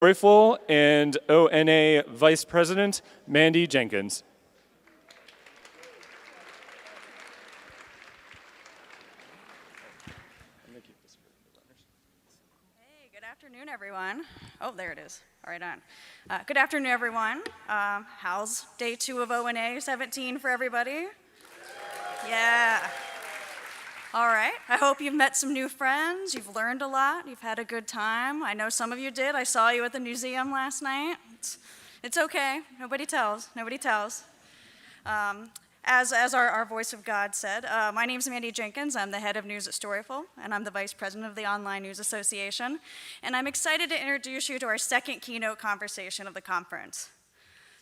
Storyful and ONA Vice President Mandy Jenkins. Hey, good afternoon, everyone. Oh, there it is. All right, on. Good afternoon, everyone. How's day 2 of ONA 17 for everybody? Yeah. All right. I hope you've met some new friends. You've learned a lot. You've had a good time. I know some of you did. I saw you at the museum last night. It's okay. Nobody tells. Nobody tells. As our voice of God said, my name is Mandy Jenkins. I'm the head of news at Storyful, and I'm the vice president of the Online News Association. And I'm excited to introduce you to our second keynote conversation of the conference.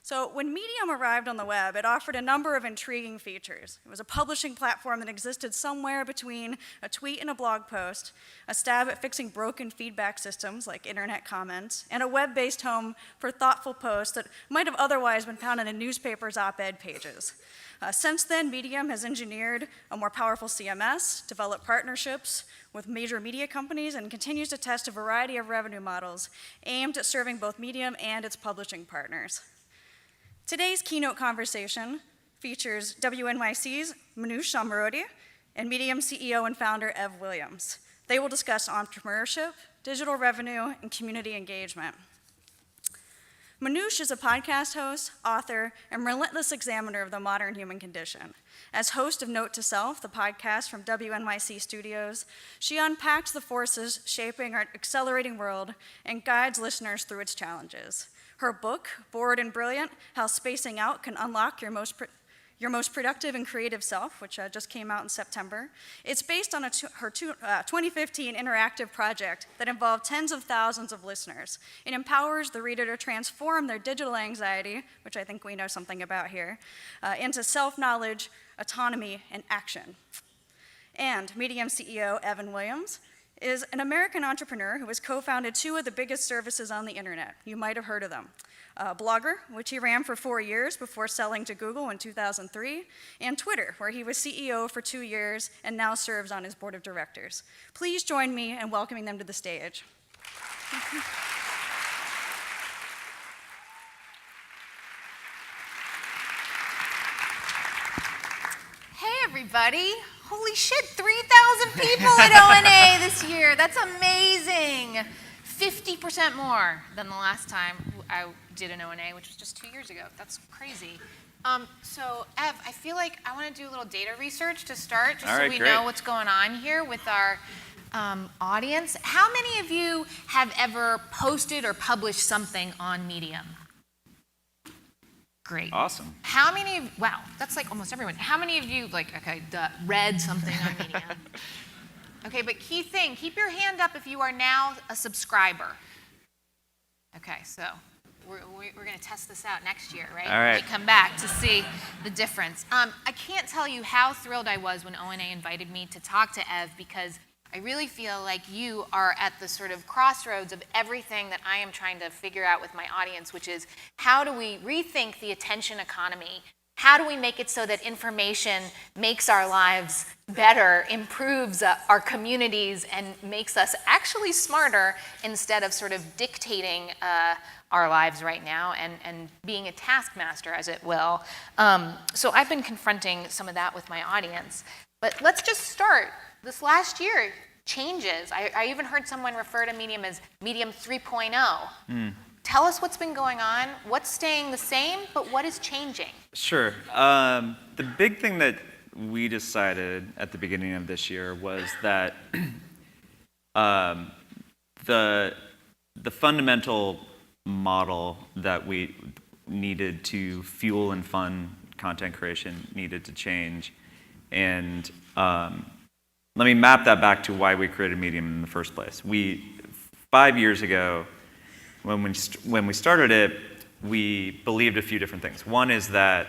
So when Medium arrived on the web, it offered a number of intriguing features. It was a publishing platform that existed somewhere between a tweet and a blog post, a stab at fixing broken feedback systems like internet comments, and a web-based home for thoughtful posts that might have otherwise been found in a newspaper's op-ed pages. Since then, Medium has engineered a more powerful CMS, developed partnerships with major media companies, and continues to test a variety of revenue models aimed at serving both Medium and its publishing partners. Today's keynote conversation features WNYC's Manoush Zomorodi and Medium CEO and founder Ev Williams. They will discuss entrepreneurship, digital revenue, and community engagement. Manoush is a podcast host, author, and relentless examiner of the modern human condition. As host of Note to Self, the podcast from WNYC Studios, she unpacks the forces shaping our accelerating world and guides listeners through its challenges. Her book, Bored and Brilliant, How Spacing Out Can Unlock Your Most Productive and Creative Self, which just came out in September. It's based on her 2015 interactive project that involved tens of thousands of listeners. It empowers the reader to transform their digital anxiety, which I think we know something about here, into self-knowledge, autonomy, and action. And Medium CEO Evan Williams is an American entrepreneur who has co-founded 2 of the biggest services on the internet. You might have heard of them. Blogger, which he ran for 4 years before selling to Google in 2003, and Twitter, where he was CEO for 2 years and now serves on his board of directors. Please join me in welcoming them to the stage. Hey, everybody. Holy shit, 3,000 people at ONA this year. That's amazing. 50% more than the last time I did an ONA, which was just 2 years ago. That's crazy. So, Ev, I feel like I want to do a little data research to start, just so we know what's going on here with our audience. How many of you have ever posted or published something on Medium? Great. Awesome. How many wow, that's like almost everyone. How many of you, read something on Medium? Okay, but key thing, keep your hand up if you are now a subscriber. Okay, so we're going to test this out next year, right? All right. When we come back to see the difference. I can't tell you how thrilled I was when ONA invited me to talk to Ev, because I really feel like you are at the sort of crossroads of everything that I am trying to figure out with my audience, which is how do we rethink the attention economy? How do we make it so that information makes our lives better, improves our communities, and makes us actually smarter instead of sort of dictating our lives right now and being a taskmaster, as it will. So I've been confronting some of that with my audience. But let's just start. This last year, changes. I even heard someone refer to Medium as Medium 3.0. Tell us what's been going on, what's staying the same, but what is changing? Sure. The big thing that we decided at the beginning of this year was that the fundamental model that we needed to fuel and fund content creation needed to change. And let me map that back to why we created Medium in the first place. 5 years ago, when we started it, we believed a few different things. One is that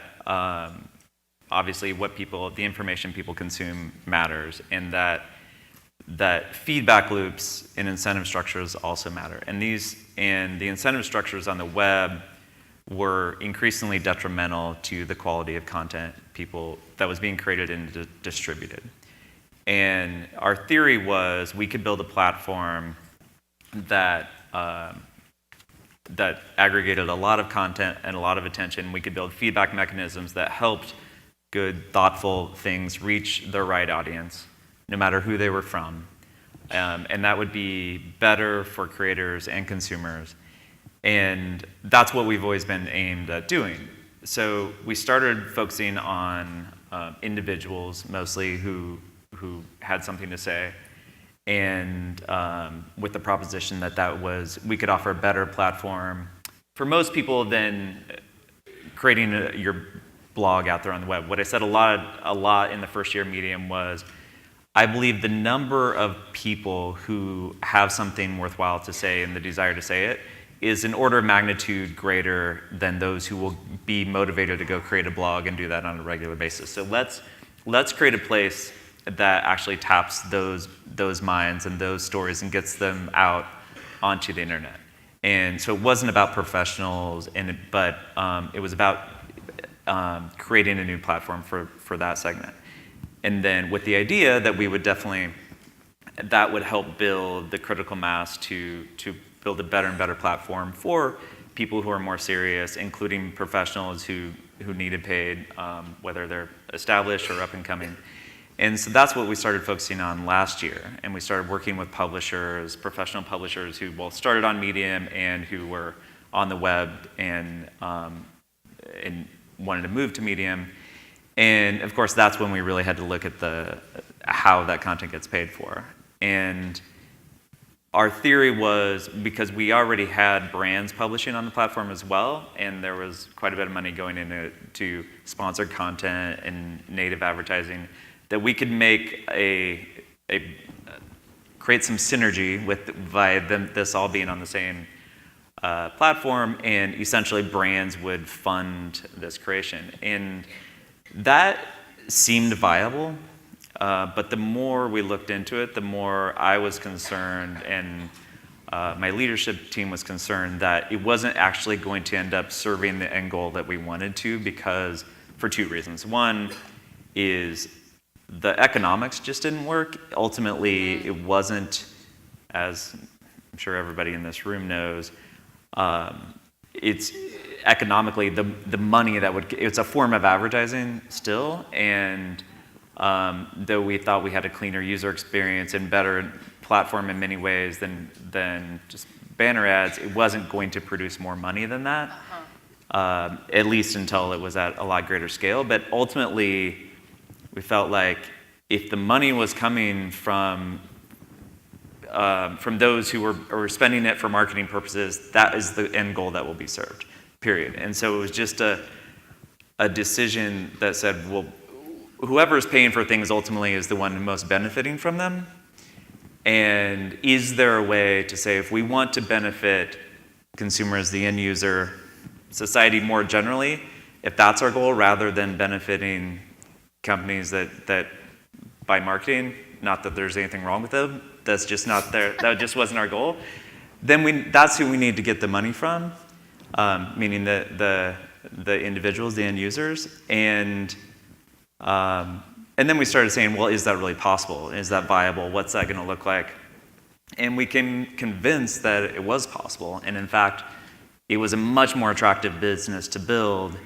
obviously the information people consume matters, and that feedback loops and incentive structures also matter. And the incentive structures on the web were increasingly detrimental to the quality of content that was being created and distributed. And our theory was we could build a platform that that aggregated a lot of content and a lot of attention. We could build feedback mechanisms that helped good, thoughtful things reach the right audience, no matter who they were from. And that would be better for creators and consumers. And that's what we've always been aimed at doing. So we started focusing on individuals, mostly, who had something to say. And with the proposition that we could offer a better platform for most people than creating your blog out there on the web. What I said a lot in the first year of Medium was, I believe the number of people who have something worthwhile to say and the desire to say it is an order of magnitude greater than those who will be motivated to go create a blog and do that on a regular basis. So let's create a place that actually taps those minds and those stories and gets them out onto the internet. And so it wasn't about professionals, but it was about creating a new platform for that segment. And then with the idea that that would help build the critical mass to build a better and better platform for people who are more serious, including professionals who needed paid, whether they're established or up and coming. And so that's what we started focusing on last year. And we started working with publishers, professional publishers who both started on Medium and who were on the web and wanted to move to Medium. And of course, that's when we really had to look at how that content gets paid for. And our theory was, because we already had brands publishing on the platform as well, and there was quite a bit of money going into sponsored content and native advertising, that we could create some synergy by this all being on the same platform, and essentially brands would fund this creation. And that seemed viable, but the more we looked into it, the more I was concerned, and my leadership team was concerned, that it wasn't actually going to end up serving the end goal that we wanted to, because for two reasons. One is the economics just didn't work. Ultimately, it wasn't, as I'm sure everybody in this room knows, it's economically the money it's a form of advertising still, and though we thought we had a cleaner user experience and better platform in many ways than just banner ads, it wasn't going to produce more money than that, at least until it was at a lot greater scale. But ultimately, we felt like if the money was coming from those who were spending it for marketing purposes, that is the end goal that will be served, period. And so it was just a decision that said, well, whoever is paying for things ultimately is the one most benefiting from them. And is there a way to say, if we want to benefit consumers, the end user, society more generally, if that's our goal, rather than benefiting companies that buy marketing, not that there's anything wrong with them, that's just not that just wasn't our goal, then that's who we need to get the money from, meaning the individuals, the end users. And then we started saying, well, is that really possible? Is that viable? What's that going to look like? And we came convinced that it was possible. And in fact, it was a much more attractive business to build.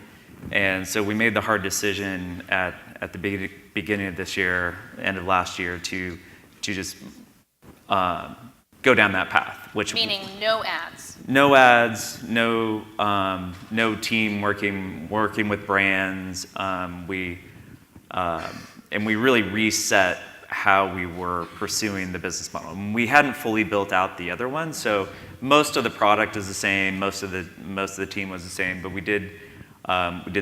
And so we made the hard decision at the beginning of this year, end of last year, to just go down that path. Meaning no ads. No ads, no team working with brands. And we really reset how we were pursuing the business model. We hadn't fully built out the other one, so most of the product is the same, most of the team was the same, but we did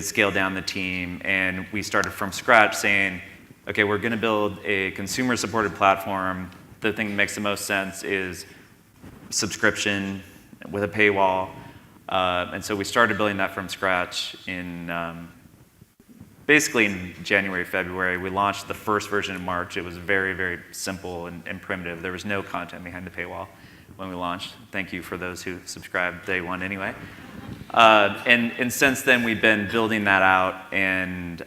scale down the team, and we started from scratch saying, okay, we're going to build a consumer-supported platform. The thing that makes the most sense is subscription with a paywall. And so we started building that from scratch basically in January, February. We launched the first version in March. It was very, very simple and primitive. There was no content behind the paywall when we launched. Thank you for those who subscribed day one anyway. And since then, we've been building that out and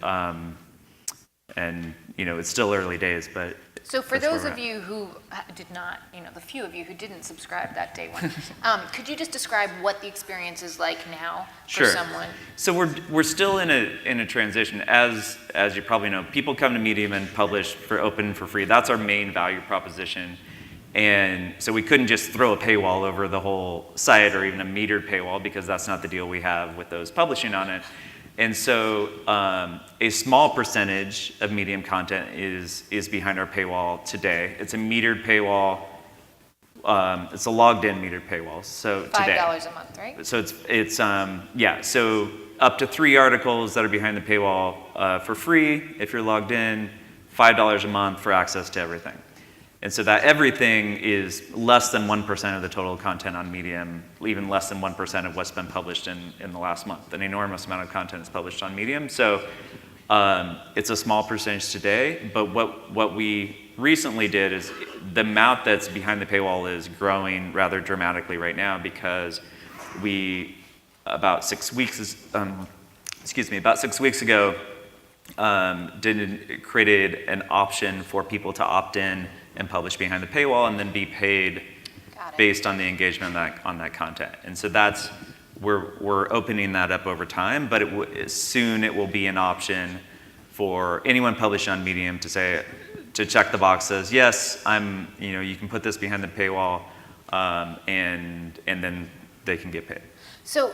it's still early days, but. So for that's where those we're of at. you who did not, the few of you who didn't subscribe that day one, could you just describe what the experience is like now for Sure. someone? So we're still in a transition. As you probably know, people come to Medium and publish for open for free. That's our main value proposition. And so we couldn't just throw a paywall over the whole site or even a metered paywall because that's not the deal we have with those publishing on it. And so a small percentage of Medium content is behind our paywall today. It's a metered paywall. It's a logged in metered paywall. So today. $5 a month, right? So it's so up to 3 articles that are behind the paywall for free if you're logged in, $5 a month for access to everything. And so that everything is less than 1% of the total content on Medium, even less than 1% of what's been published in the last month. An enormous amount of content is published on Medium. So it's a small percentage today, but what we recently did is the amount that's behind the paywall is growing rather dramatically right now because we, about 6 weeks ago, created an option for people to opt in and publish behind the paywall and then be paid based on the engagement on that content. And so we're opening that up over time, but soon it will be an option for anyone publishing on Medium to check the box says, yes, you can put this behind the paywall, and then they can get paid. So,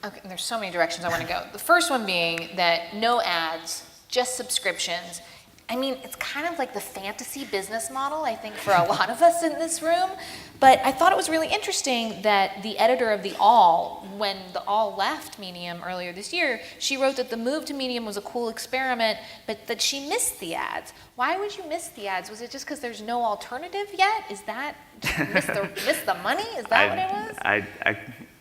okay, there's so many directions I want to go. The first one being that no ads, just subscriptions. I mean, it's kind of like the fantasy business model, I think, for a lot of us in this room. But I thought it was really interesting that the editor of The All, when The All left Medium earlier this year, she wrote that the move to Medium was a cool experiment, but that she missed the ads. Why would you miss the ads? Was it just because there's no alternative yet? Is that miss the money? Is that what it was?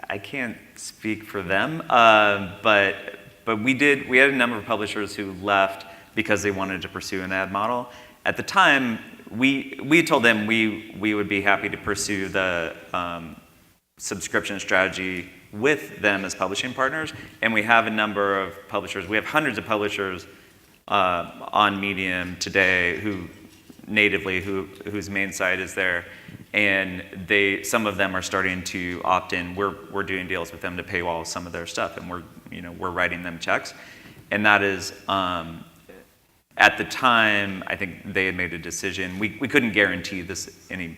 I can't speak for them, but we had a number of publishers who left because they wanted to pursue an ad model. At the time, we told them we would be happy to pursue the subscription strategy with them as publishing partners, and we have a number of publishers. We have hundreds of publishers on Medium today whose main site is there, and some of them are starting to opt in. We're doing deals with them to paywall some of their stuff, and we're writing them checks, and that is. At the time, I think they had made a decision. We couldn't guarantee the same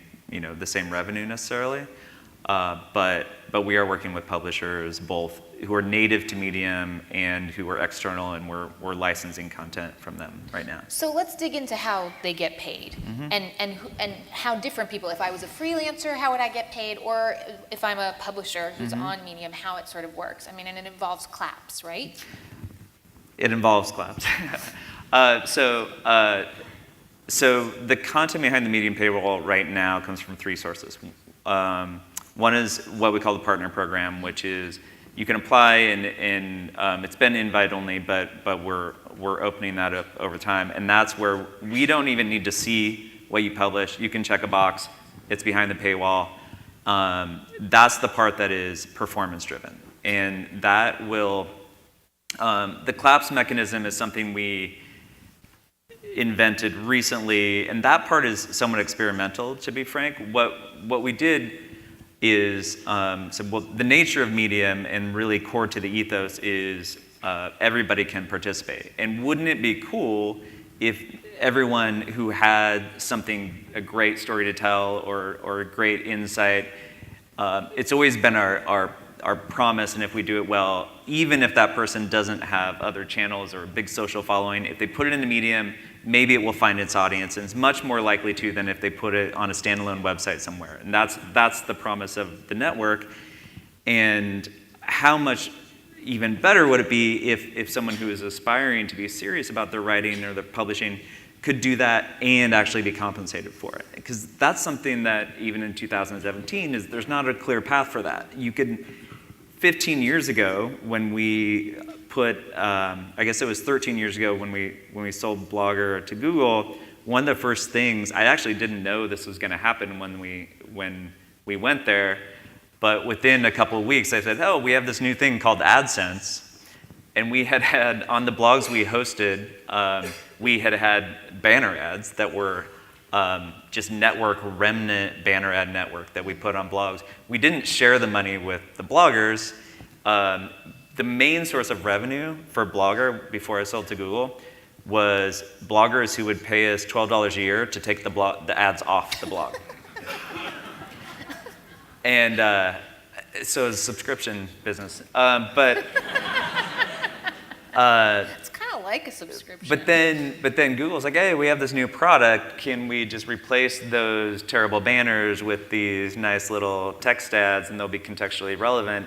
revenue necessarily, but we are working with publishers both who are native to Medium and who are external, and we're licensing content from them right now. So let's dig into how they get paid, and how different people. If I was a freelancer, how would I get paid? Or if I'm a publisher who's on Medium, how it sort of works. I mean, and it involves claps, right? It involves claps. So the content behind the Medium paywall right now comes from 3 sources. One is what we call the partner program, which is you can apply and it's been invite only, but we're opening that up over time, and that's where we don't even need to see what you publish. You can check a box. It's behind the paywall. That's the part that is performance driven, and that will. The claps mechanism is something we invented recently, and that part is somewhat experimental, to be frank. What we did is, the nature of Medium and really core to the ethos is everybody can participate. And wouldn't it be cool if everyone who had a great story to tell or a great insight, it's always been our promise, and if we do it well, even if that person doesn't have other channels or a big social following, if they put it in the Medium, maybe it will find its audience, and it's much more likely to than if they put it on a standalone website somewhere. And that's the promise of the network. And how much even better would it be if someone who is aspiring to be serious about their writing or their publishing could do that and actually be compensated for it? Because that's something that even in 2017 there's not a clear path for that. 15 years ago, when we put, I guess it was 13 years ago when we sold Blogger to Google, one of the first things, I actually didn't know this was going to happen when we went there, but within a couple of weeks, I said, oh, we have this new thing called AdSense, and we had on the blogs we hosted, we had banner ads that were just remnant banner ad network that we put on blogs. We didn't share the money with the bloggers. The main source of revenue for Blogger before I sold to Google was bloggers who would pay us $12 a year to take the ads off the blog. And so it's a subscription business. It's kind of like a subscription. But then Google's like, hey, we have this new product. Can we just replace those terrible banners with these nice little text ads, and they'll be contextually relevant?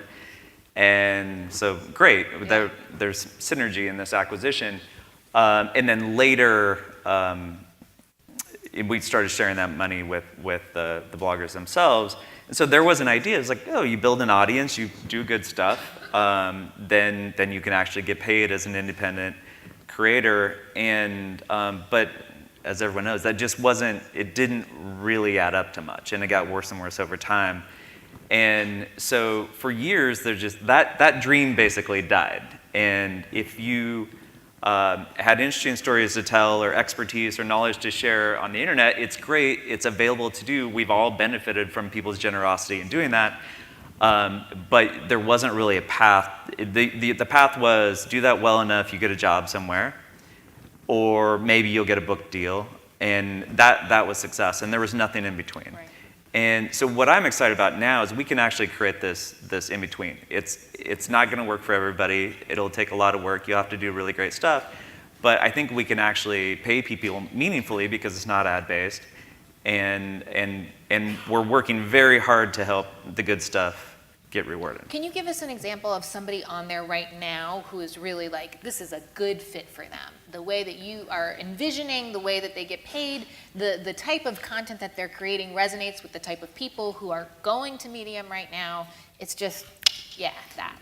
And so great, there's synergy in this acquisition. And then later, we started sharing that money with the bloggers themselves. And so there was an idea. It's like, oh, you build an audience, you do good stuff, then you can actually get paid as an independent creator. And but as everyone knows, that just it didn't really add up to much, and it got worse and worse over time. And so for years, there's just that dream basically died. And if you had interesting stories to tell or expertise or knowledge to share on the internet, it's great, it's available to do. We've all benefited from people's generosity in doing that. But there wasn't really a path. The path was do that well enough, you get a job somewhere, or maybe you'll get a book deal. And that was success, and there was nothing in between. Right. And so what I'm excited about now is we can actually create this in between. It's not going to work for everybody. It'll take a lot of work. You'll have to do really great stuff. But I think we can actually pay people meaningfully because it's not ad-based. And we're working very hard to help the good stuff get rewarded. Can you give us an example of somebody on there right now who is really like, this is a good fit for them? The way that you are envisioning, the way that they get paid, the type of content that they're creating resonates with the type of people who are going to Medium right now. It's just, yeah, that.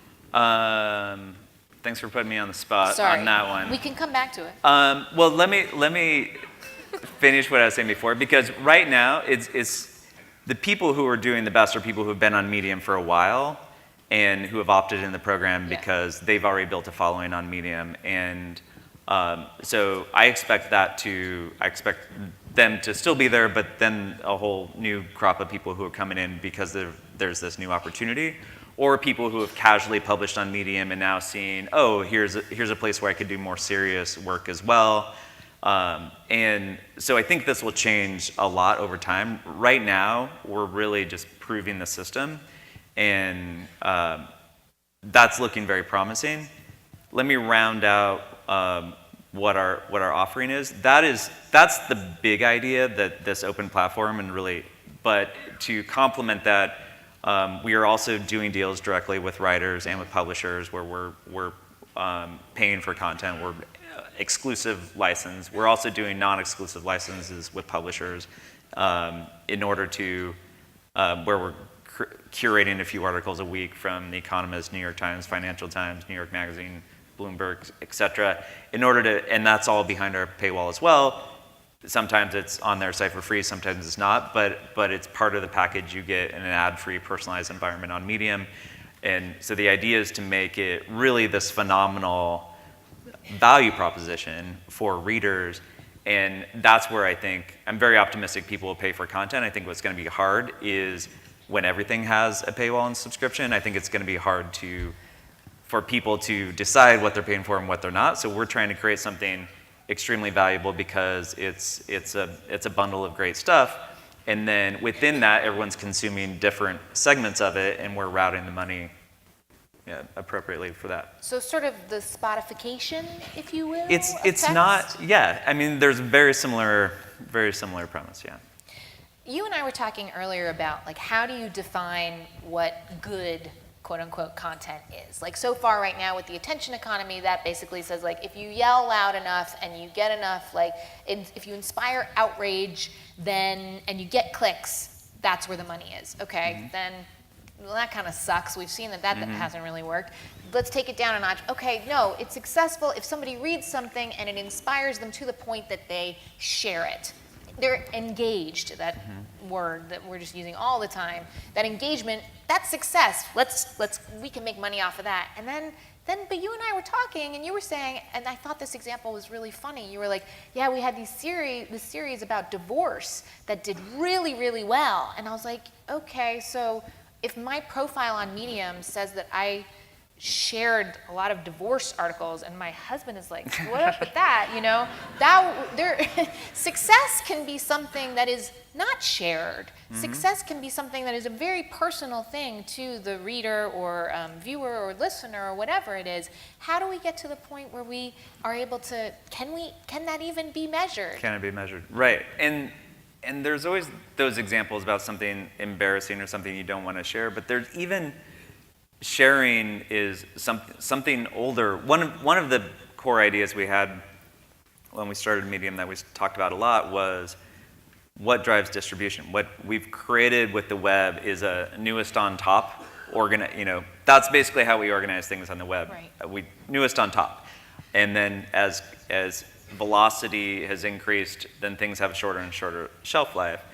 Thanks for putting me on the spot Sorry. on that one. We can come back to it. Well, let me finish what I was saying before, because right now it's the people who are doing the best are people who have been on Medium for a while and who have opted in the program because they've already built a following on Medium. And so I expect them to still be there, but then a whole new crop of people who are coming in because there's this new opportunity, or people who have casually published on Medium and now seeing, oh, here's a place where I could do more serious work as well. And so I think this will change a lot over time. Right now, we're really just proving the system, and that's looking very promising. Let me round out what our offering is. That's the big idea, that this open platform, and really, but to complement that, we are also doing deals directly with writers and with publishers where we're paying for content. We're exclusive license. We're also doing non-exclusive licenses with publishers in order to, where we're curating a few articles a week from The Economist, New York Times, Financial Times, New York Magazine, Bloomberg, et cetera, in order to, and that's all behind our paywall as well. Sometimes it's on their site for free, sometimes it's not, but it's part of the package you get in an ad-free, personalized environment on Medium. And so the idea is to make it really this phenomenal value proposition for readers, and that's where I think I'm very optimistic people will pay for content. I think what's going to be hard is when everything has a paywall and subscription. I think it's going to be hard for people to decide what they're paying for and what they're not. So we're trying to create something extremely valuable because it's a bundle of great stuff, and then within that everyone's consuming different segments of it, and we're routing the money appropriately for that. So sort of the Spotification, if you will. It's not. Yeah, I mean, there's very similar premise. Yeah. You and I were talking earlier about like how do you define what good quote unquote content is. Like so far right now with the attention economy, that basically says like if you yell loud enough and you get enough like if you inspire outrage and you get clicks, that's where the money is. Okay, mm-hmm. Then. Well, that kind of sucks. We've seen that mm-hmm. hasn't really worked. Let's take it down a notch. Okay, no, it's successful if somebody reads something and it inspires them to the point that they share it. They're engaged. That mm-hmm. word that we're just using all the time. That engagement, that's success. We can make money off of that. And then, but you and I were talking, and you were saying, and I thought this example was really funny. You were like, yeah, we had this series about divorce that did really, really well. And I was like, okay, so if my profile on Medium says that I shared a lot of divorce articles, and my husband is like, what up with that? You know, success can be something that is not shared. Mm-hmm. Success can be something that is a very personal thing to the reader or viewer or listener or whatever it is. How do we get to the point where we are able to, can that even be measured? Can it be measured? Right. And there's always those examples about something embarrassing or something you don't want to share, but there's even sharing is something older. One of the core ideas we had when we started Medium that we talked about a lot was what drives distribution. What we've created with the web is a newest on top. That's basically how we organize things on the web. Right. We newest on top, and then as velocity has increased, then things have a shorter and shorter shelf life.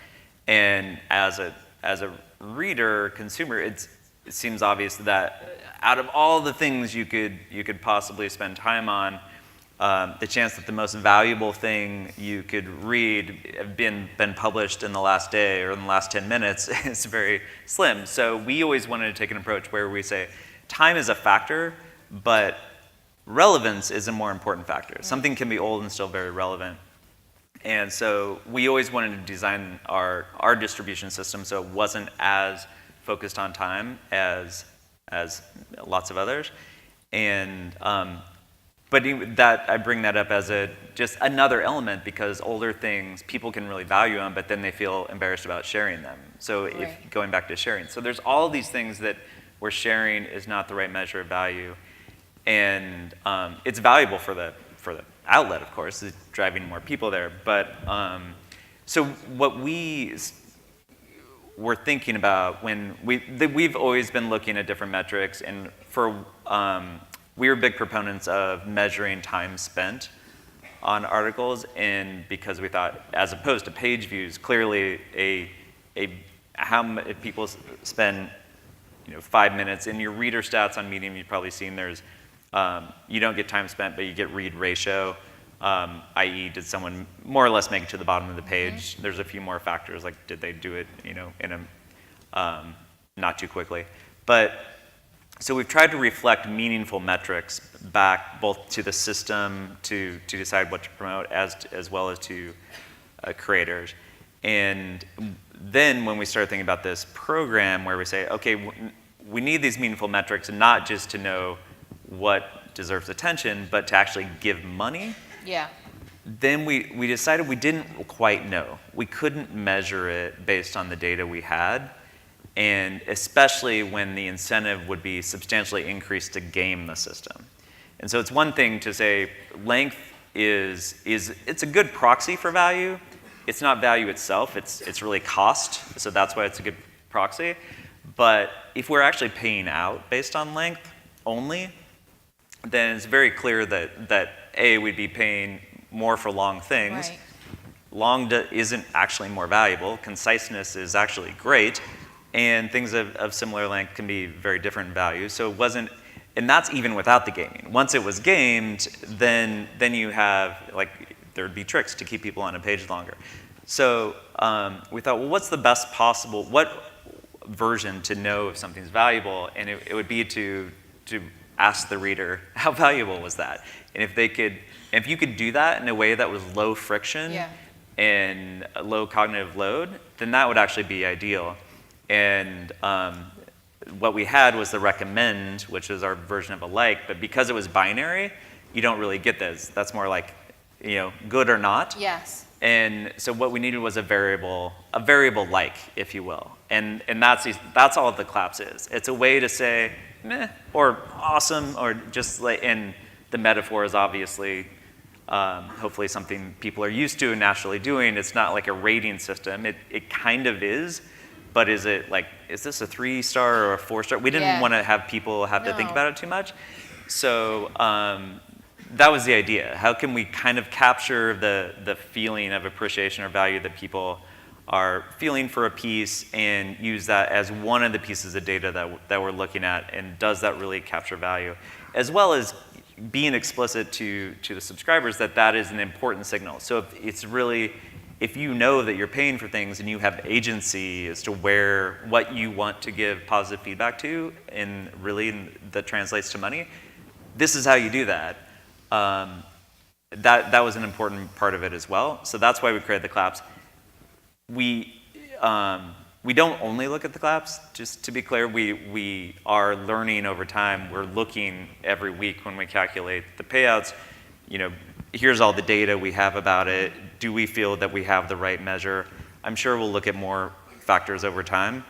And as a reader, consumer, it seems obvious that out of all the things you could possibly spend time on, the chance that the most valuable thing you could read have been published in the last day or in the last 10 minutes is very slim. So we always wanted to take an approach where we say time is a factor, but relevance is a more important factor. Something can be old and still very relevant. And so we always wanted to design our distribution system so it wasn't as focused on time as lots of others. And but that I bring that up as just another element because older things, people can really value them, but then they feel embarrassed about sharing them. So going back to sharing. So there's all these things that where sharing is not the right measure of value. And it's valuable for the outlet, of course, it's driving more people there. But so what we were thinking about when we've always been looking at different metrics, and we were big proponents of measuring time spent on articles, and because we thought, as opposed to page views, clearly if people spend 5 minutes in your reader stats on Medium, you've probably seen there's you don't get time spent, but you get read ratio, i.e., did someone more or less make it to the bottom of the page? Mm-hmm. There's a few more factors, like did they do it, in a not too quickly. But so we've tried to reflect meaningful metrics back both to the system to decide what to promote, as well as to creators. And then when we started thinking about this program, where we say, okay, we need these meaningful metrics, and not just to know what deserves attention, but to actually give money. Yeah. Then we decided we didn't quite know. We couldn't measure it based on the data we had, and especially when the incentive would be substantially increased to game the system. And so it's one thing to say length is it's a good proxy for value. It's not value itself, it's really cost, so that's why it's a good proxy. But if we're actually paying out based on length only, then it's very clear that we'd be paying more for long things. Right. Long isn't actually more valuable. Conciseness is actually great, and things of similar length can be very different in value. So it wasn't, and that's even without the gaming. Once it was gamed, then you have, there'd be tricks to keep people on a page longer. So we thought, well, what's the best possible, what version to know if something's valuable? And it would be to ask the reader, how valuable was that? And if you could do that in a way that was low friction and low cognitive load, then that would actually be ideal. And what we had was the recommend, which is our version of a like, but because it was binary, you don't really get this. That's more like, good or not. Yes. And so what we needed was a variable like, if you will. And that's all the claps is. It's a way to say, meh, or awesome, or just and the metaphor is obviously hopefully something people are used to and naturally doing. It's not like a rating system. It kind of is, but is it is this a 3-star or a 4-star? We didn't want to have people have to think about it too much. So that was the idea. How can we kind of capture the feeling of appreciation or value that people are feeling for a piece and use that as one of the pieces of data that we're looking at, and does that really capture value? As well as being explicit to the subscribers that is an important signal. So if you know that you're paying for things and you have agency as to what you want to give positive feedback to, and really that translates to money, this is how you do that. That was an important part of it as well. So that's why we created the claps. We don't only look at the claps, just to be clear. We are learning over time. We're looking every week when we calculate the payouts. Here's all the data we have about it. Do we feel that we have the right measure? I'm sure we'll look at more factors over time.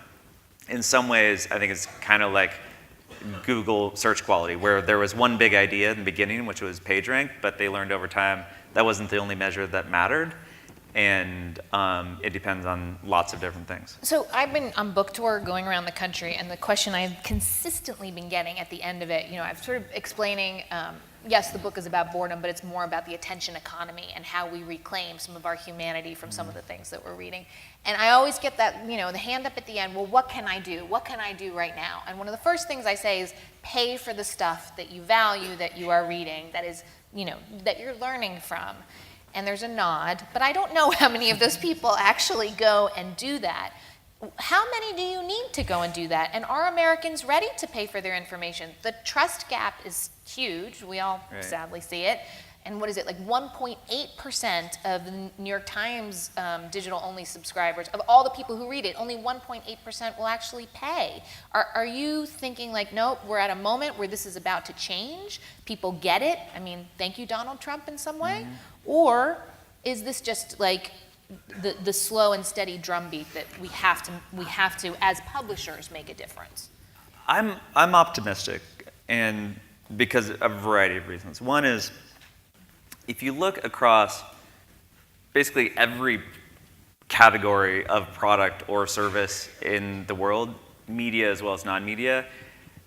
In some ways, I think it's kind of like Google search quality, where there was one big idea in the beginning, which was PageRank, but they learned over time that wasn't the only measure that mattered. And it depends on lots of different things. So I've been on book tour going around the country, and the question I've consistently been getting at the end of it, I've sort of explaining, yes, the book is about boredom, but it's more about the attention economy and how we reclaim some of our humanity from some of the things that we're reading. And I always get that, the hand up at the end, well, what can I do? What can I do right now? And one of the first things I say is pay for the stuff that you value, that you are reading, that is, that you're learning from. And there's a nod, but I don't know how many of those people actually go and do that. How many do you need to go and do that? And are Americans ready to pay for their information? The trust gap is huge. We all sadly see it. And what is it, like 1.8% of the New York Times digital-only subscribers, of all the people who read it, only 1.8% will actually pay. Are you thinking like, nope, we're at a moment where this is about to change? People get it? I mean, thank you, Donald Trump, in some way? Or is this just like the slow and steady drumbeat that we have to, as publishers, make a difference? I'm optimistic, and because of a variety of reasons. One is, if you look across basically every category of product or service in the world, media as well as non-media,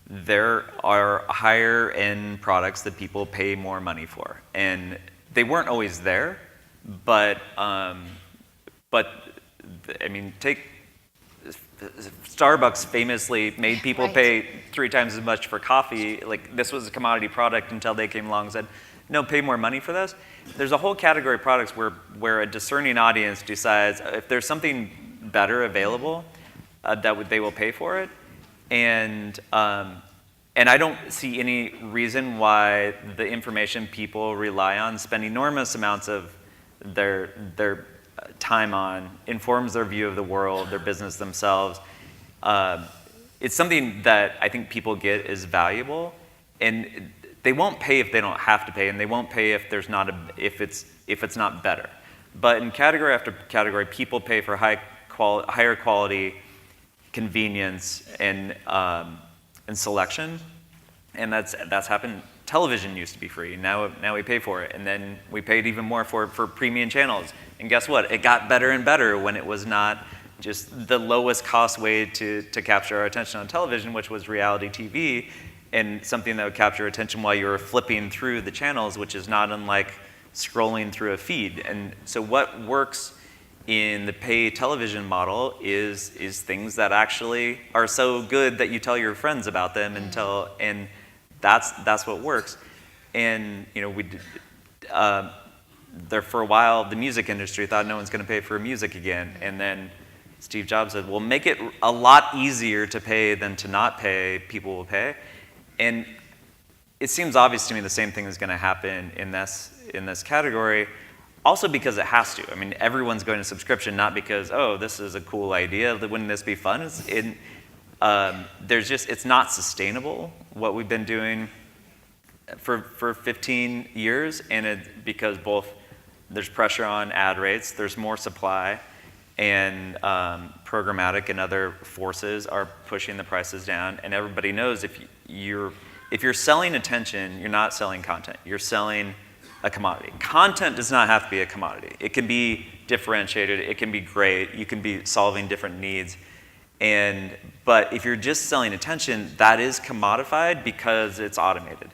there are higher end products that people pay more money for. And they weren't always there, but I mean, take Starbucks famously made people pay 3 times as much for coffee. Like, this was a commodity product until they came along and said, no, pay more money for this. There's a whole category of products where a discerning audience decides if there's something better available, they will pay for it. And I don't see any reason why the information people rely on, spend enormous amounts of their time on, informs their view of the world, their business themselves. It's something that I think people get is valuable, and they won't pay if they don't have to pay, and they won't pay if if it's not better. But in category after category, people pay for higher quality, convenience, and selection, and that's happened. Television used to be free. Now we pay for it, and then we paid even more for premium channels. And guess what? It got better and better when it was not just the lowest cost way to capture our attention on television, which was reality TV, and something that would capture attention while you were flipping through the channels, which is not unlike scrolling through a feed. And so what works in the pay television model is things that actually are so good that you tell your friends about them, and that's what works. And we did, there for a while, the music industry thought no one's going to pay for music again, and then Steve Jobs said, "Well, make it a lot easier to pay than to not pay. People will pay." And it seems obvious to me the same thing is going to happen in this category. Also because it has to. I mean, everyone's going to subscription, not because, oh, this is a cool idea, wouldn't this be fun? It's not sustainable, what we've been doing for 15 years, and because both there's pressure on ad rates, there's more supply, and programmatic and other forces are pushing the prices down, and everybody knows if you're selling attention, you're not selling content, you're selling a commodity. Content does not have to be a commodity. It can be differentiated, it can be great, you can be solving different needs. But if you're just selling attention, that is commodified because it's automated.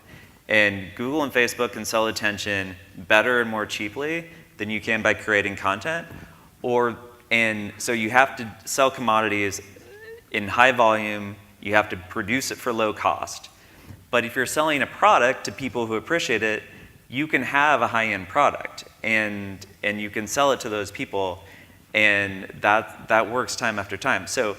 And Google and Facebook can sell attention better and more cheaply than you can by creating content, or And so you have to sell commodities in high volume, you have to produce it for low cost. But if you're selling a product to people who appreciate it, you can have a high-end product, and you can sell it to those people, and that works time after time. So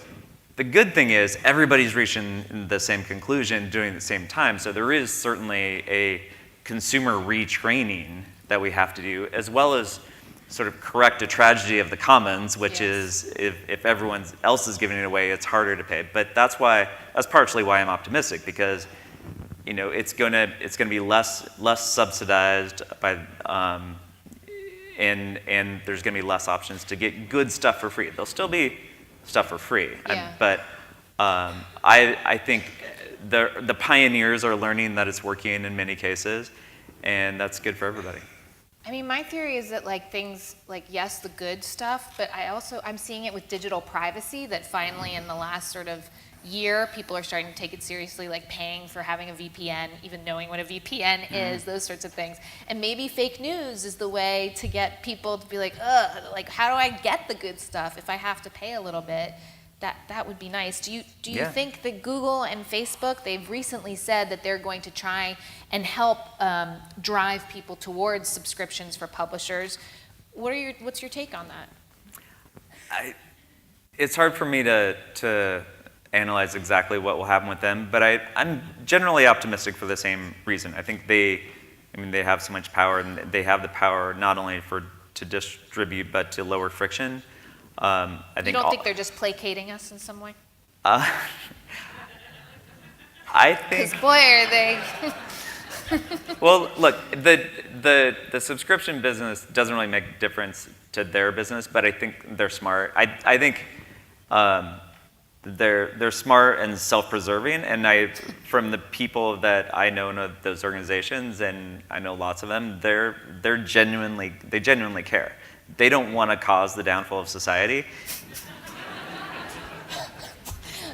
the good thing is everybody's reaching the same conclusion doing the same time. So there is certainly a consumer retraining that we have to do, as well as sort of correct a tragedy of the commons, which is if everyone else is giving it away, it's harder to pay. But that's partially why I'm optimistic, because it's gonna be less subsidized by and there's gonna be less options to get good stuff for free. There'll still be stuff for free, Yeah. but I think the pioneers are learning that it's working in many cases, and that's good for everybody. I mean, my theory is that things yes, the good stuff, but I'm seeing it with digital privacy, that finally in the last sort of year, people are starting to take it seriously, like paying for having a VPN, even knowing what a VPN is, those sorts of things. And maybe fake news is the way to get people to be like, ugh, how do I get the good stuff if I have to pay a little bit? That would be nice. Do you think that Google and Facebook, they've recently said that they're going to try and help drive people towards subscriptions for publishers? What's your take on that? It's hard for me to analyze exactly what will happen with them, but I'm generally optimistic for the same reason. I think they have so much power, and they have the power not only to distribute, but to lower friction. I think you don't think they're just placating us in some way? I think. Because boy, are they. Well, look, the subscription business doesn't really make a difference to their business, but I think they're smart. I think they're smart and self-preserving, and from the people that I know in those organizations, and I know lots of them, they genuinely care. They don't want to cause the downfall of society.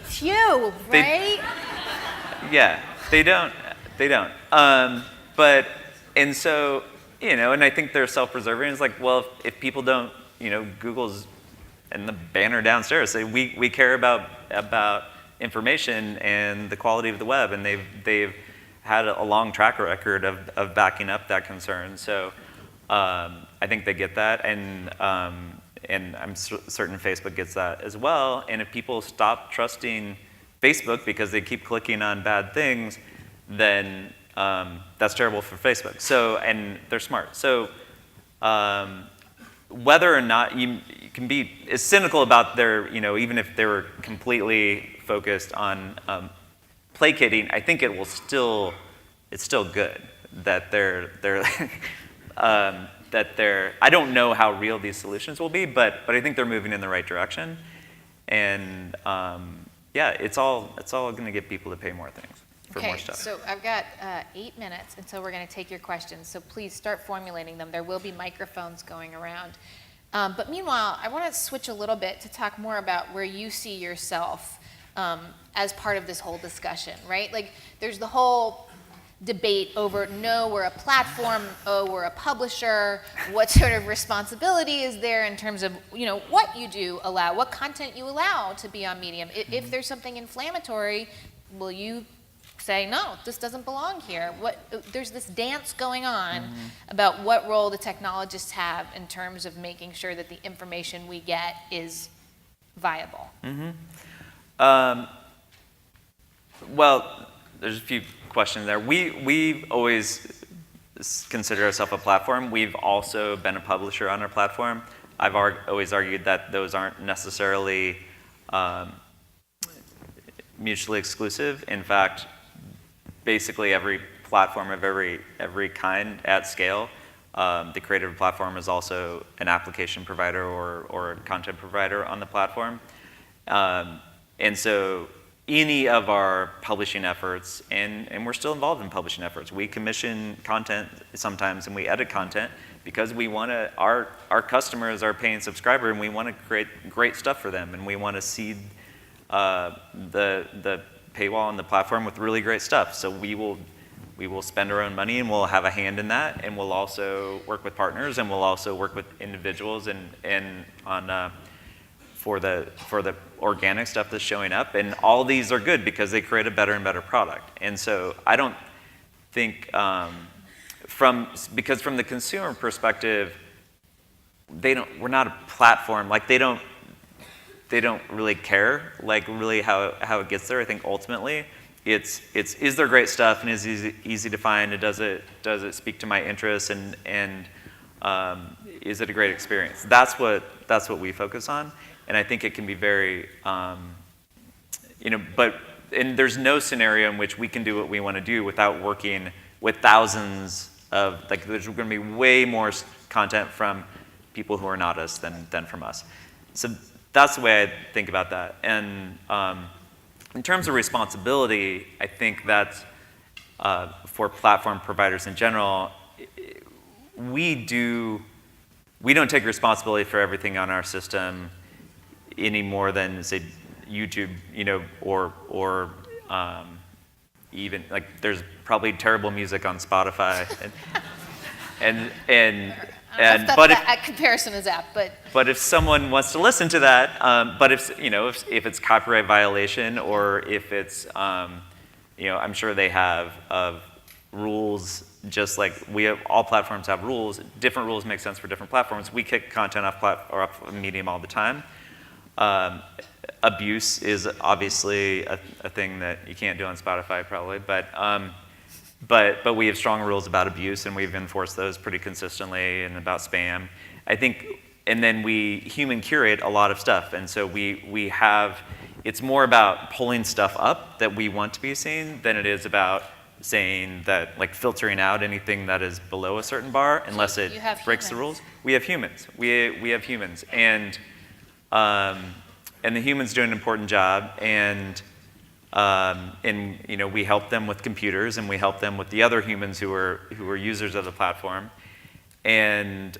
Phew, right? Yeah, they don't. But and so and I think they're self-preserving. It's like, well, if people don't, Google's and the banner downstairs say we care about information and the quality of the web, and they've had a long track record of backing up that concern. So I think they get that, and I'm certain Facebook gets that as well. And if people stop trusting Facebook because they keep clicking on bad things, then that's terrible for Facebook. So, and they're smart. So whether or not you can be as cynical about their, even if they were completely focused on placating, I think it's still good that they're I don't know how real these solutions will be, but I think they're moving in the right direction. And it's all going to get people to pay more things for more stuff. So I've got 8 minutes until we're going to take your questions. So please start formulating them. There will be microphones going around. But meanwhile, I want to switch a little bit to talk more about where you see yourself as part of this whole discussion, right? There's the whole debate over, no, we're a platform, oh, we're a publisher, what sort of responsibility is there in terms of, what you do allow, what content you allow to be on Medium. If there's something inflammatory, will you say, no, this doesn't belong here? There's this dance going on about what role the technologists have in terms of making sure that the information we get is viable. Well, there's a few questions there. We always consider ourselves a platform. We've also been a publisher on our platform. I've always argued that those aren't necessarily mutually exclusive. In fact, basically every platform of every kind at scale, the creative platform is also an application provider or a content provider on the platform. And so any of our publishing efforts, and we're still involved in publishing efforts. We commission content sometimes, and we edit content because we want to. Our customers are paying subscriber, and we want to create great stuff for them, and we want to seed the paywall on the platform with really great stuff. So we will spend our own money, and we'll have a hand in that, and we'll also work with partners, and we'll also work with individuals and on for the organic stuff that's showing up, and all these are good because they create a better and better product. And so I don't think because from the consumer perspective, we're not a platform. Like they don't really care like really how it gets there. I think ultimately it's is there great stuff and is easy to find, and does it speak to my interests, and is it a great experience? That's what we focus on, and I think it can be very but there's no scenario in which we can do what we want to do without working with thousands of, like, there's going to be way more content from people who are not us than from us. So that's the way I think about that. And in terms of responsibility, I think that for platform providers in general, we don't take responsibility for everything on our system any more than, say, YouTube, or even like there's probably terrible music on Spotify, that comparison is apt, but if someone wants to listen to that, but if it's copyright violation, or if it's I'm sure they have rules, just like all platforms have rules. Different rules make sense for different platforms. We kick content off Medium all the time. Abuse is obviously a thing that you can't do on Spotify probably, but we have strong rules about abuse, and we've enforced those pretty consistently, and about spam. I think, and then we human curate a lot of stuff, and so we have, it's more about pulling stuff up that we want to be seen than it is about saying that, like, filtering out anything that is below a certain bar unless it breaks the rules. We have humans. We have humans, and the humans do an important job, and we help them with computers, and we help them with the other humans who are users of the platform. And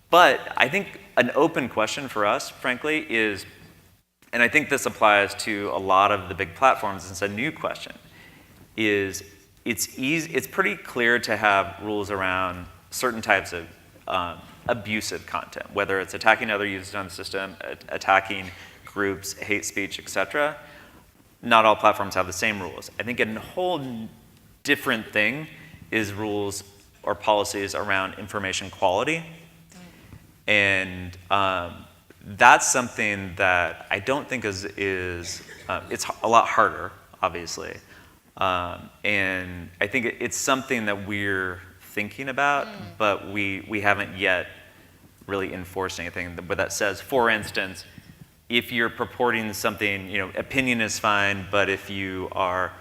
but I think an open question for us, frankly, is, and I think this applies to a lot of the big platforms, it's a new question, is it's pretty clear to have rules around certain types of abusive content, whether it's attacking other users on the system, attacking groups, hate speech, etc. Not all platforms have the same rules. I think a whole different thing is rules or policies around information quality. And that's something that I don't think is it's a lot harder, obviously. And I think it's something that we're thinking about, but we haven't yet really enforced anything that says, for instance, if you're purporting something, opinion is fine, but if you are,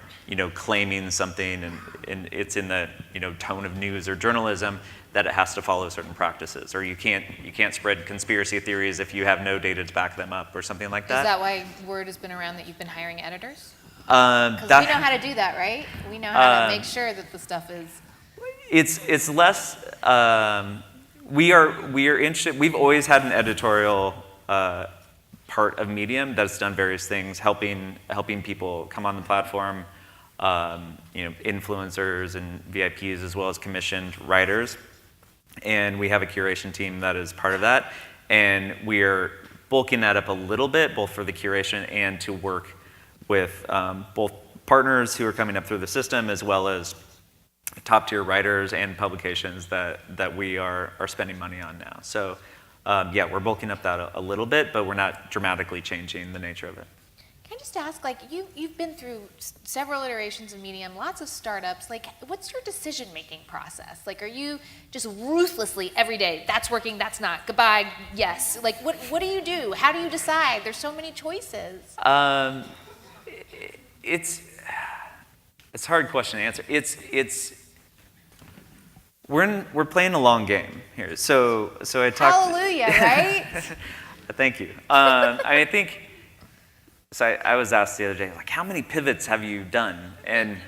claiming something and it's in the, tone of news or journalism, that it has to follow certain practices, or you can't spread conspiracy theories if you have no data to back them up, or something like that. Is that why word has been around that you've been hiring editors? Because we know how to do that, right? We know how to make sure that the stuff is. It's less. We are interested. We've always had an editorial part of Medium that's done various things, helping people come on the platform, influencers and VIPs, as well as commissioned writers. And we have a curation team that is part of that, and we're bulking that up a little bit, both for the curation and to work with both partners who are coming up through the system, as well as top-tier writers and publications that we are spending money on now. So we're bulking up that a little bit, but we're not dramatically changing the nature of it. Can I just ask, you've been through several iterations of Medium, lots of startups, what's your decision-making process? Are you just ruthlessly every day, that's working, that's not, goodbye, yes? What do you do? How do you decide? There's so many choices. It's a hard question to answer. We're playing a long game here. So I talked. Hallelujah, right? Thank you. I think. So I was asked the other day, how many pivots have you done? And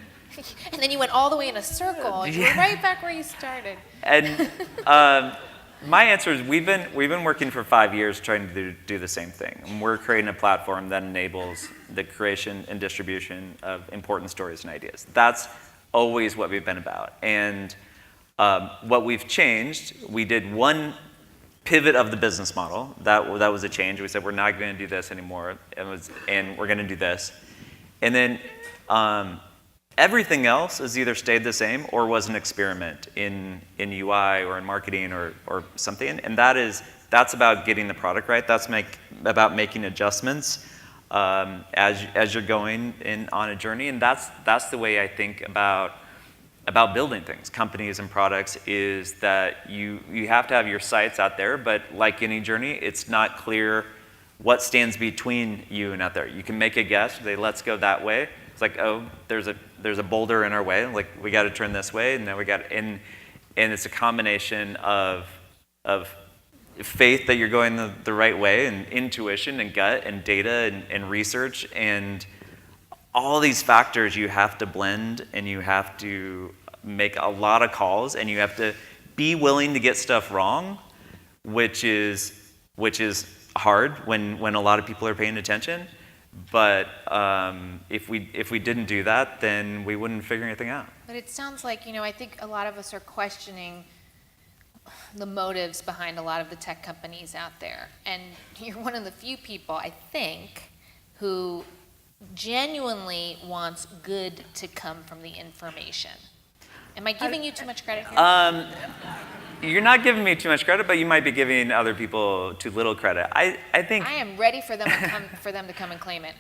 then you went all the way in a circle. And you were right back where you started. And my answer is we've been working for 5 years trying to do the same thing. And we're creating a platform that enables the creation and distribution of important stories and ideas. That's always what we've been about. And what we've changed, we did one pivot of the business model. That was a change. We said we're not going to do this anymore, and we're going to do this. And then everything else has either stayed the same or was an experiment in UI or in marketing or something. And that's about getting the product right. That's about making adjustments as you're going on a journey. And that's the way I think about building things, companies and products, is that you have to have your sights out there, but like any journey, it's not clear what stands between you and out there. You can make a guess, say, let's go that way. It's like, oh, there's a boulder in our way, like we got to turn this way, and then and it's a combination of faith that you're going the right way, and intuition and gut and data and research, and all these factors you have to blend, and you have to make a lot of calls, and you have to be willing to get stuff wrong, which is hard when a lot of people are paying attention. But if we didn't do that, then we wouldn't figure anything out. But it sounds like, I think a lot of us are questioning the motives behind a lot of the tech companies out there. And you're one of the few people, I think, who genuinely wants good to come from the information. Am I giving you too much credit here? You're not giving me too much credit, but you might be giving other people too little credit. I think I am ready for them to come and claim it.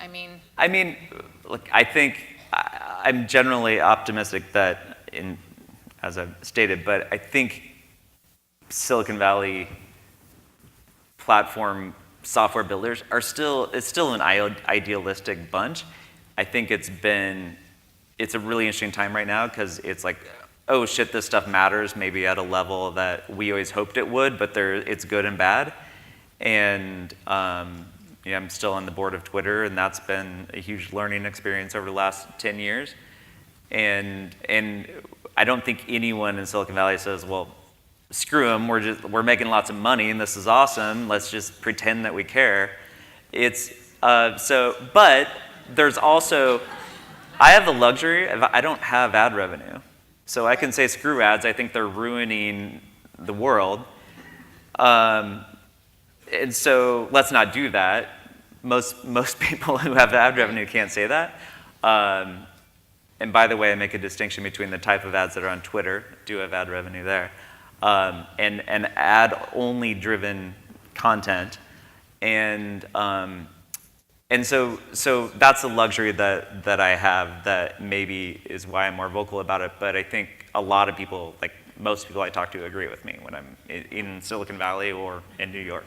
Look, I think I'm generally optimistic that, as I've stated, but I think Silicon Valley platform software builders it's still an idealistic bunch. I think it's a really interesting time right now, because it's like, oh shit, this stuff matters, maybe at a level that we always hoped it would, but it's good and bad. And I'm still on the board of Twitter, and that's been a huge learning experience over the last 10 years. And I don't think anyone in Silicon Valley says, well, screw them, we're making lots of money and this is awesome, let's just pretend that we care. But there's also, I have the luxury of, I don't have ad revenue. So I can say screw ads, I think they're ruining the world. And so let's not do that. Most people who have ad revenue can't say that. And by the way, I make a distinction between the type of ads that are on Twitter, do have ad revenue there, and ad-only driven content. And so that's a luxury that I have, that maybe is why I'm more vocal about it. But I think a lot of people, like most people I talk to, agree with me when I'm in Silicon Valley or in New York.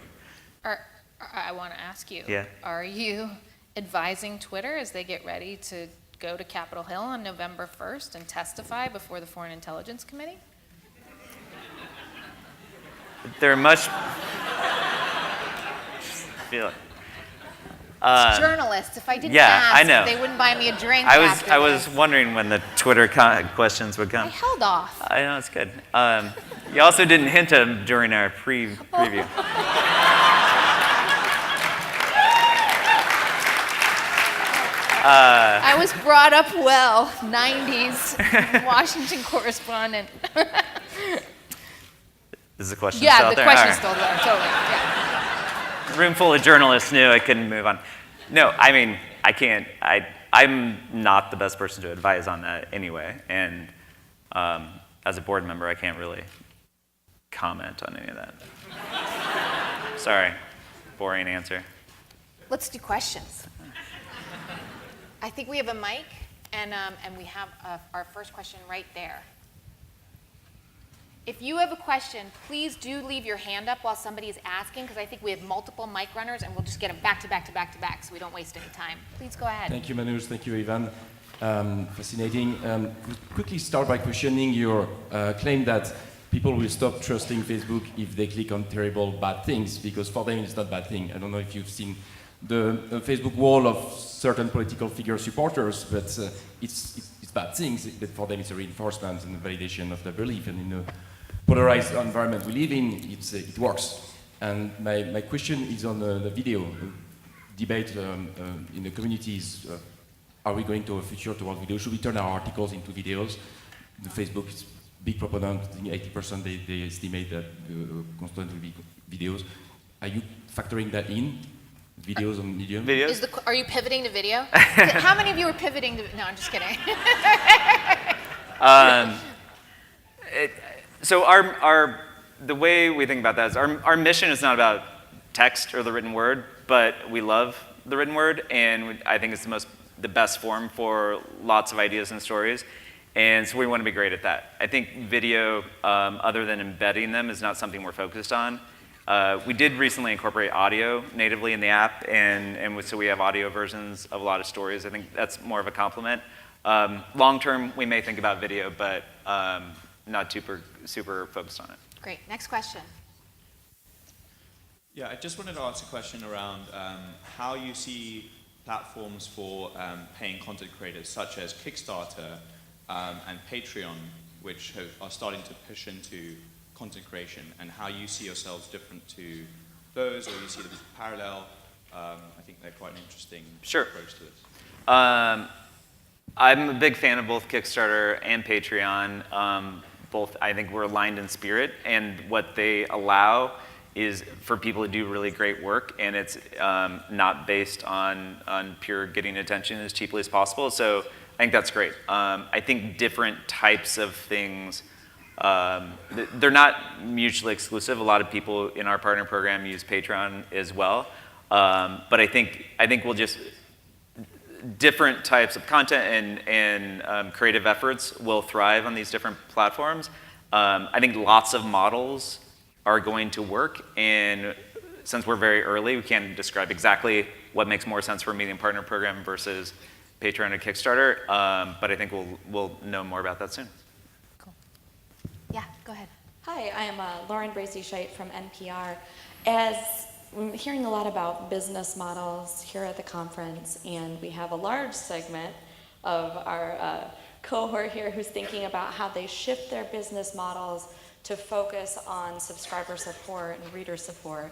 I want to ask you, Yeah. Are you advising Twitter as they get ready to go to Capitol Hill on November 1st and testify before the Foreign Intelligence Committee? They're much... feel it. Journalists, if I didn't Yeah, I ask, know. they wouldn't buy me a drink I after was this. wondering when the Twitter questions would I come. held off. I know, it's good. You also didn't hint at them during our preview. I was brought up well, 90s, Washington correspondent. Is the question Yeah, still out the there? question's All still there, totally. Yeah. Room full of journalists knew I couldn't move on. No, I mean, I can't. I'm not the best person to advise on that anyway. And as a board member, I can't really comment on any of that. Sorry, boring answer. Let's do questions. I think we have a mic, and we have our first question right there. If you have a question, please do leave your hand up while somebody is asking, because I think we have multiple mic runners, and we'll just get them back to back to back to back, so we don't waste any time. Please go ahead. Thank you, Manoush. Thank you, Ivan. Fascinating. Quickly start by questioning your claim that people will stop trusting Facebook if they click on terrible, bad things, because for them it's not bad thing. I don't know if you've seen the Facebook wall of certain political figure supporters, but it's bad things. But for them it's a reinforcement and a validation of their belief, and in a polarized environment we live in, it works. And my question is on the video debate in the communities. Are we going to a future toward video? Should we turn our articles into videos? The Facebook is big proponent. I think 80% they estimate that content will be videos. Are you factoring that in? Videos on Medium? Videos? Are you pivoting to video? How many of you are pivoting to? No, I'm just kidding. So the way we think about that is our mission is not about text or the written word, but we love the written word, and I think it's the best form for lots of ideas and stories. And so we want to be great at that. I think video, other than embedding them, is not something we're focused on. We did recently incorporate audio natively in the app, and so we have audio versions of a lot of stories. I think that's more of a compliment. Long term, we may think about video, but not super focused on it. Great. Next question. Yeah, I just wanted to ask a question around how you see platforms for paying content creators, such as Kickstarter and Patreon, which are starting to push into content creation, and how you see yourselves different to those, or you see them as parallel. I think they're quite an interesting approach to this. I'm a big fan of both Kickstarter and Patreon. Both, I think we're aligned in spirit, and what they allow is for people to do really great work, and it's not based on pure getting attention as cheaply as possible. So I think that's great. I think different types of things, they're not mutually exclusive. A lot of people in our partner program use Patreon as well. But I think we'll just, different types of content and creative efforts will thrive on these different platforms. I think lots of models are going to work, and since we're very early, we can't describe exactly what makes more sense for a medium partner program versus Patreon or Kickstarter, but I think we'll know more about that soon. Cool. Yeah, go ahead. Hi, I am Lauren Bracey-Scheidt from NPR. As I'm hearing a lot about business models here at the conference, and we have a large segment of our cohort here who's thinking about how they shift their business models to focus on subscriber support and reader support.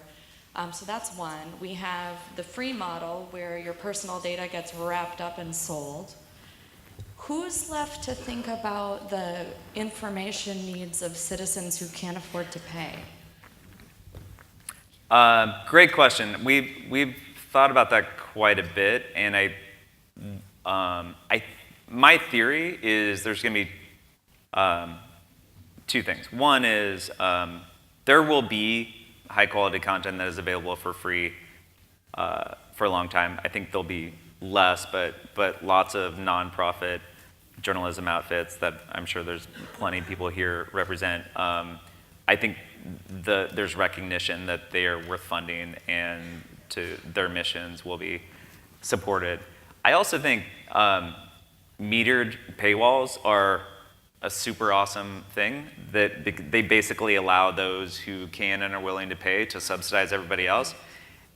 So that's one. We have the free model where your personal data gets wrapped up and sold. Who's left to think about the information needs of citizens who can't afford to pay? Great question. We've thought about that quite a bit, and my theory is there's going to be two things. One is there will be high quality content that is available for free for a long time. I think there'll be less, but lots of nonprofit journalism outfits that I'm sure there's plenty of people here represent. I think there's recognition that they are worth funding, and their missions will be supported. I also think metered paywalls are a super awesome thing, that they basically allow those who can and are willing to pay to subsidize everybody else.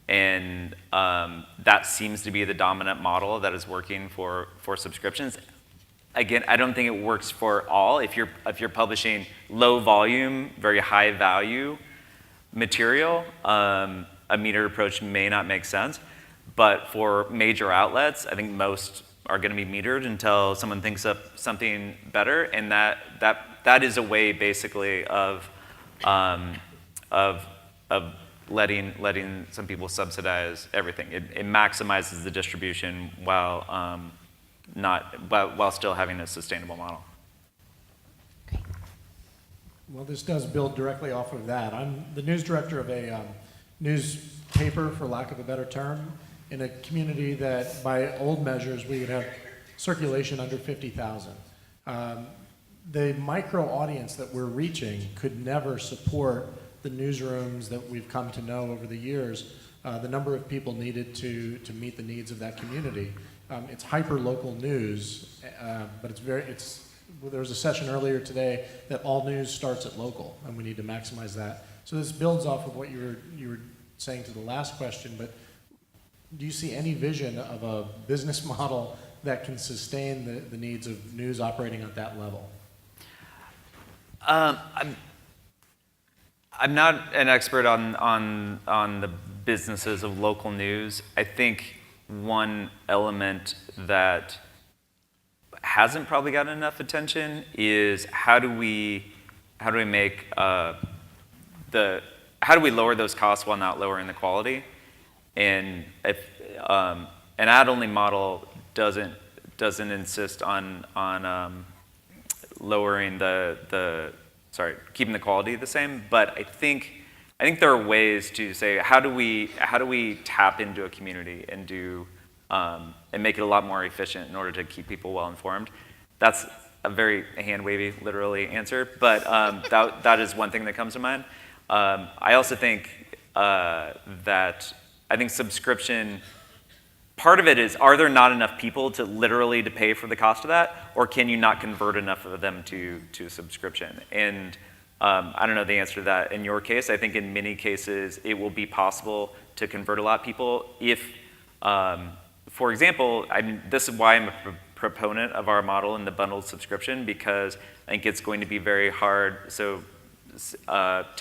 And that seems to be the dominant model that is working for subscriptions. Again, I don't think it works for all. If you're publishing low volume, very high value material, a metered approach may not make sense. But for major outlets, I think most are going to be metered until someone thinks up something better, and that is a way basically of letting some people subsidize everything. It maximizes the distribution while while still having a sustainable model. Well, this does build directly off of that. I'm the news director of a newspaper, for lack of a better term, in a community that, by old measures, we would have circulation under 50,000. The micro audience that we're reaching could never support the newsrooms that we've come to know over the years, the number of people needed to meet the needs of that community. It's hyper-local news, but there was a session earlier today that all news starts at local, and we need to maximize that. So this builds off of what you were saying to the last question, but do you see any vision of a business model that can sustain the needs of news operating at that level? I'm not an expert on the businesses of local news. I think one element that hasn't probably gotten enough attention is how do we make how do we lower those costs while not lowering the quality? And if an ad-only model doesn't insist on lowering keeping the quality the same, but I think there are ways to say how do we tap into a community and and make it a lot more efficient in order to keep people well informed. That's a very hand-wavy, literally answer, but that is one thing that comes to mind. I also think that subscription, part of it is, are there not enough people to pay for the cost of that, or can you not convert enough of them to subscription? And I don't know the answer to that in your case. I think in many cases it will be possible to convert a lot of people if, for example, this is why I'm a proponent of our model in the bundled subscription, because I think it's going to be very hard to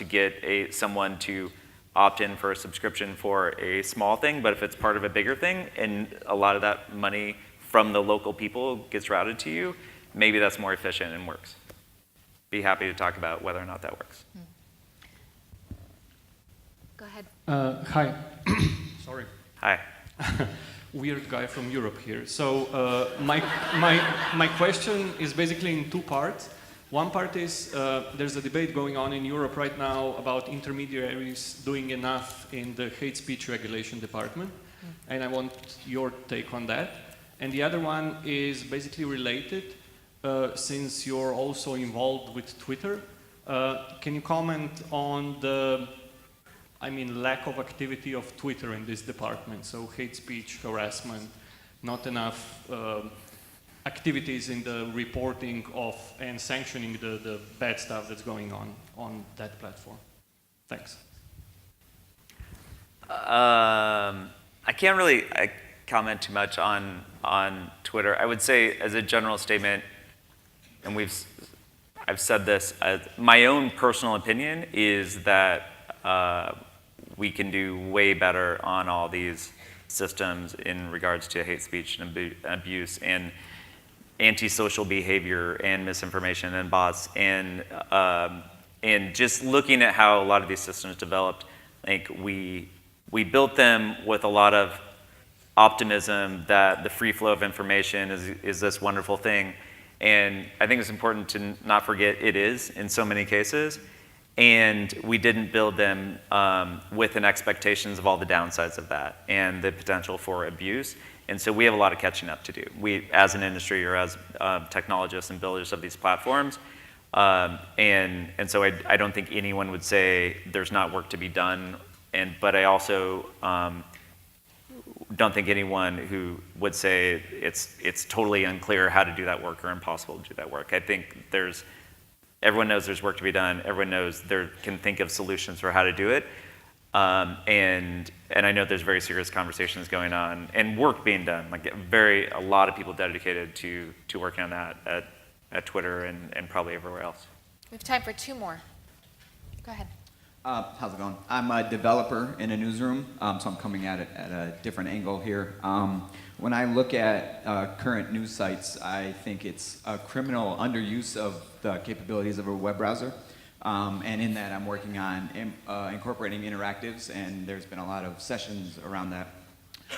get someone to opt in for a subscription for a small thing, but if it's part of a bigger thing and a lot of that money from the local people gets routed to you, maybe that's more efficient and works. Be happy to talk about whether or not that works. Go ahead. Hi. Sorry. Hi. Weird guy from Europe here. So my question is basically in two parts. One part is there's a debate going on in Europe right now about intermediaries doing enough in the hate speech regulation department, and I want your take on that. And the other one is basically related, since you're also involved with Twitter. Can you comment on the lack of activity of Twitter in this department? So hate speech, harassment, not enough activities in the reporting of and sanctioning the bad stuff that's going on that platform. Thanks. I can't really comment too much on Twitter. I would say, as a general statement, and I've said this, my own personal opinion is that we can do way better on all these systems in regards to hate speech and abuse and antisocial behavior and misinformation and bots, and just looking at how a lot of these systems developed, I think we built them with a lot of optimism that the free flow of information is this wonderful thing, and I think it's important to not forget it is in so many cases, and we didn't build them with an expectations of all the downsides of that and the potential for abuse. And so we have a lot of catching up to do. We, as an industry or as technologists and builders of these platforms, and so I don't think anyone would say there's not work to be done. But I also don't think anyone who would say it's totally unclear how to do that work or impossible to do that work. I think everyone knows there's work to be done. Everyone knows can think of solutions for how to do it. And I know there's very serious conversations going on and work being done, a lot of people dedicated to working on that at Twitter and probably everywhere else. We have time for two more. Go ahead. How's it going? I'm a developer in a newsroom, so I'm coming at it at a different angle here. When I look at current news sites, I think it's a criminal underuse of the capabilities of a web browser. And in that, I'm working on incorporating interactives, and there's been a lot of sessions around that.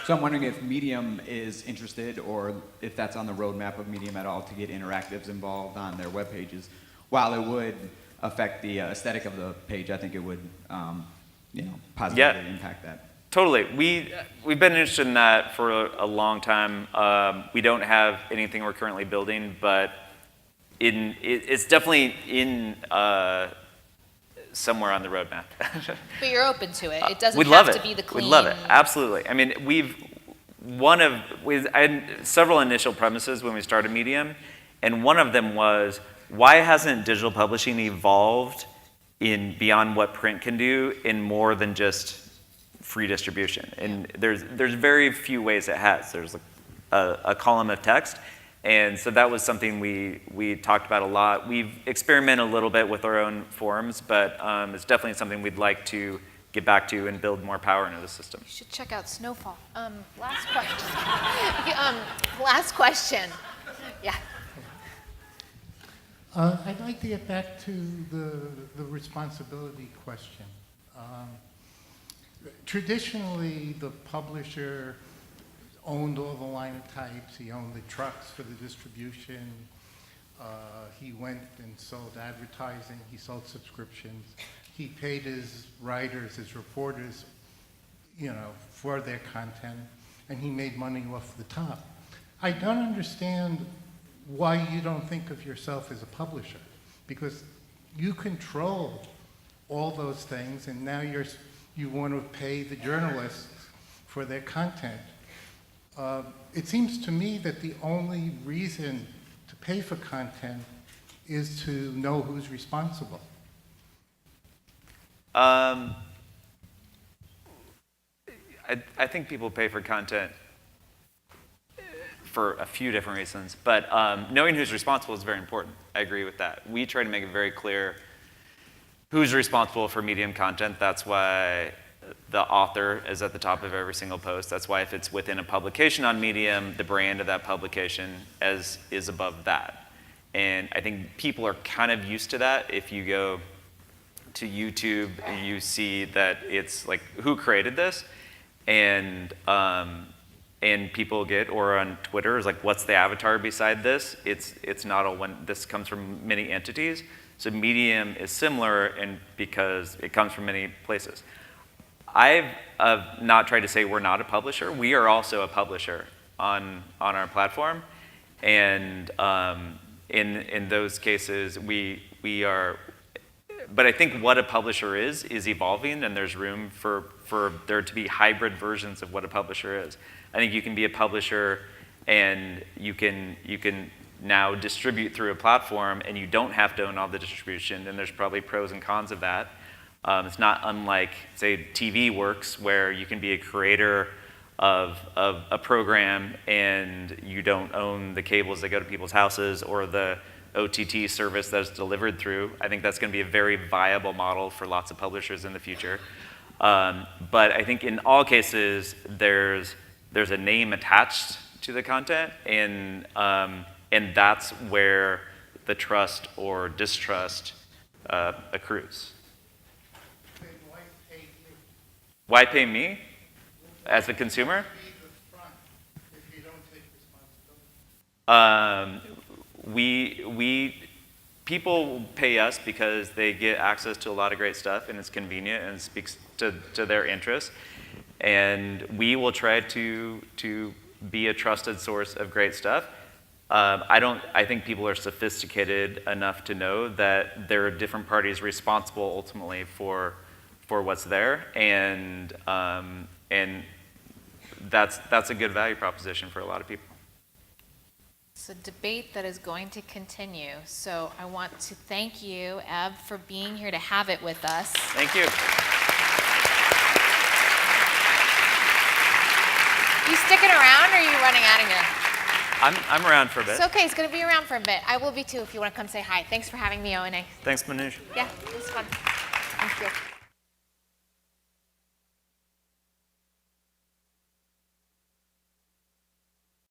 So I'm wondering if Medium is interested, or if that's on the roadmap of Medium at all, to get interactives involved on their web pages. While it would affect the aesthetic of the page, I think it would positively impact that. Totally. We've been interested in that for a long time. We don't have anything we're currently building, but it's definitely in somewhere on the roadmap. But you're open to it. It doesn't We'd have love to be the clean. We'd love it. Absolutely. I mean, I had several initial premises when we started Medium, and one of them was, why hasn't digital publishing evolved beyond what print can do in more than just free distribution? And there's very few ways it has. There's a column of text. And so that was something we talked about a lot. We've experimented a little bit with our own forums, but it's definitely something we'd like to get back to and build more power into the system. You should check out Snowfall. Last question. Last question. Yeah. I'd like to get back to the responsibility question. Traditionally, the publisher owned all the linotypes, he owned the trucks for the distribution, he went and sold advertising, he sold subscriptions, he paid his writers, his reporters, for their content, and he made money off the top. I don't understand why you don't think of yourself as a publisher, because you control all those things, and now you want to pay the journalists for their content. It seems to me that the only reason to pay for content is to know who's responsible. I think people pay for content for a few different reasons, but knowing who's responsible is very important. I agree with that. We try to make it very clear who's responsible for Medium content. That's why the author is at the top of every single post. That's why if it's within a publication on Medium, the brand of that publication is above that. And I think people are kind of used to that. If you go to YouTube, you see that it's like, who created this? And people get, or on Twitter, is like, what's the avatar beside this? It's not all one, this comes from many entities. So Medium is similar, and because it comes from many places. I've not tried to say we're not a publisher. We are also a publisher on our platform, and in those cases we are. But I think what a publisher is evolving, and there's room for there to be hybrid versions of what a publisher is. I think you can be a publisher, and you can now distribute through a platform, and you don't have to own all the distribution. And there's probably pros and cons of that. It's not unlike, say, TV works, where you can be a creator of a program and you don't own the cables that go to people's houses or the OTT service that's delivered through. I think that's going to be a very viable model for lots of publishers in the future. But I think in all cases, there's a name attached to the content, and that's where the trust or distrust accrues. Why pay me as a consumer? People pay us because they get access to a lot of great stuff, and it's convenient and it speaks to their interests. And we will try to be a trusted source of great stuff. I think people are sophisticated enough to know that there are different parties responsible ultimately for what's there, and that's a good value proposition for a lot of people. It's a debate that is going to continue. So I want to thank you, Ev, for being here to have it with us. Thank you. You sticking around, or are you running out of here? I'm around for a bit. It's okay. It's going to be around for a bit. I will be too if you want to come say hi. Thanks for having me, ONA. Thanks, Manoush. Yeah, it was fun. Thank you.